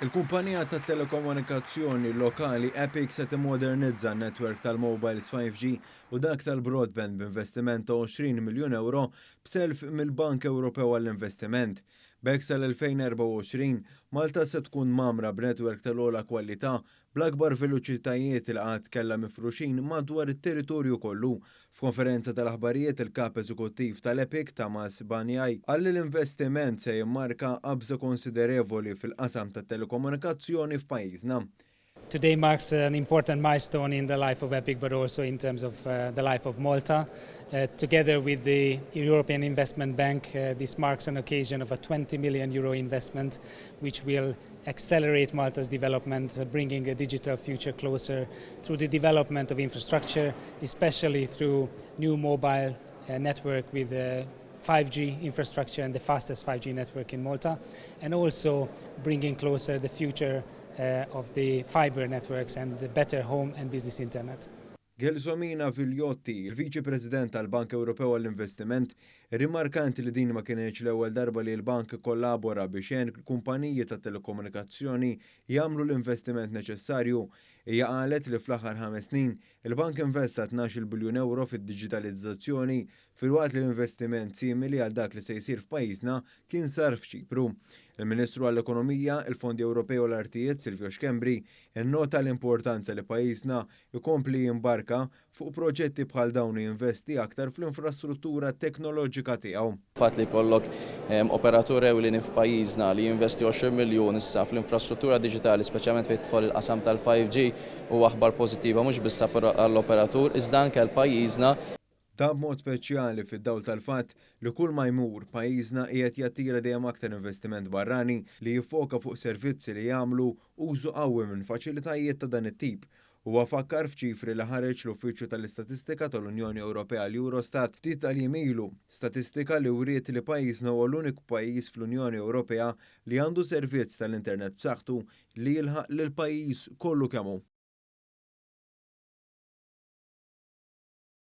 Il-kumpanija tat telekomunikazzjoni lokali Epic se timmodernizza n-netwerk tal-mobiles 5G u dak tal-broadband b'investiment ta' 20 miljun euro b'self mill-Bank Ewropew għall-Investiment. B'hekk sal-2024 Malta se tkun mamra b'netwerk tal-ogħla kwalità bl-akbar veloċitajiet il qatt kellha mifruxin madwar it-territorju kollu. F'konferenza tal-aħbarijiet il-kap eżekuttiv tal-Epic Tamas Banjaj qal li l-investiment se jimmarka qabża konsiderevoli fil-qasam tat-telekomunikazzjoni f'pajjiżna. Today marks an important milestone in the life of EPIC, but also in terms of the life of Malta. Together with the European Investment Bank, this marks an occasion of a €20 million investment, which will accelerate Malta's development, bringing a digital future closer through the development of infrastructure, especially through new mobile network with 5G infrastructure and the fastest 5G network in Malta, and also bringing closer the future of the fiber networks and the better home and business internet. Gelsomina Viljotti, il-Viċi President tal-Bank Ewropew għall-Investiment, rimarkanti li din ma kienx l-ewwel darba li l-bank kollabora biex jgħin kumpaniji ta' telekomunikazzjoni jagħmlu l-investiment neċessarju. Hija qalet li fl-aħħar 5 snin il-bank investa 12 biljun euro fid-diġitalizzazzjoni filwaqt li l-investiment simili għal dak li se jsir f'pajjiżna kien sar f'Ċipru. Il-Ministru għall-Ekonomija, il-Fondi Ewropej u l-Artijiet Silvio Xkembri innota l-importanza li pajjiżna jkompli jimbarka fuq proġetti bħal dawn jinvesti aktar fl-infrastruttura teknoloġika tiegħu. Fatt li jkollok operatur ewlieni f'pajjiżna li jinvesti 20 miljun issa fl-infrastruttura diġitali speċjalment fejn tidħol il-qasam tal-5G huwa aħbar pożittiva mhux biss għall-operatur iżda anke għall-pajjiżna. Ta' b'mod speċjali fid-dawl tal-fatt li kull ma jmur pajjiżna qiegħed jattira dejjem aktar investiment barrani li jiffoka fuq servizzi li jagħmlu użu qawwi minn faċilitajiet ta' dan it-tip. Huwa fakkar f'ċifri li ħareġ l-Uffiċċju tal-Istatistika tal-Unjoni Ewropea l-Eurostat ftit tal-jimilu, statistika li wriet li pajjiżna huwa l-uniku pajjiż fl-Unjoni Ewropea li għandu servizz tal-Internet b'saħħtu li jilħaq lil pajjiż kollu kemm hu.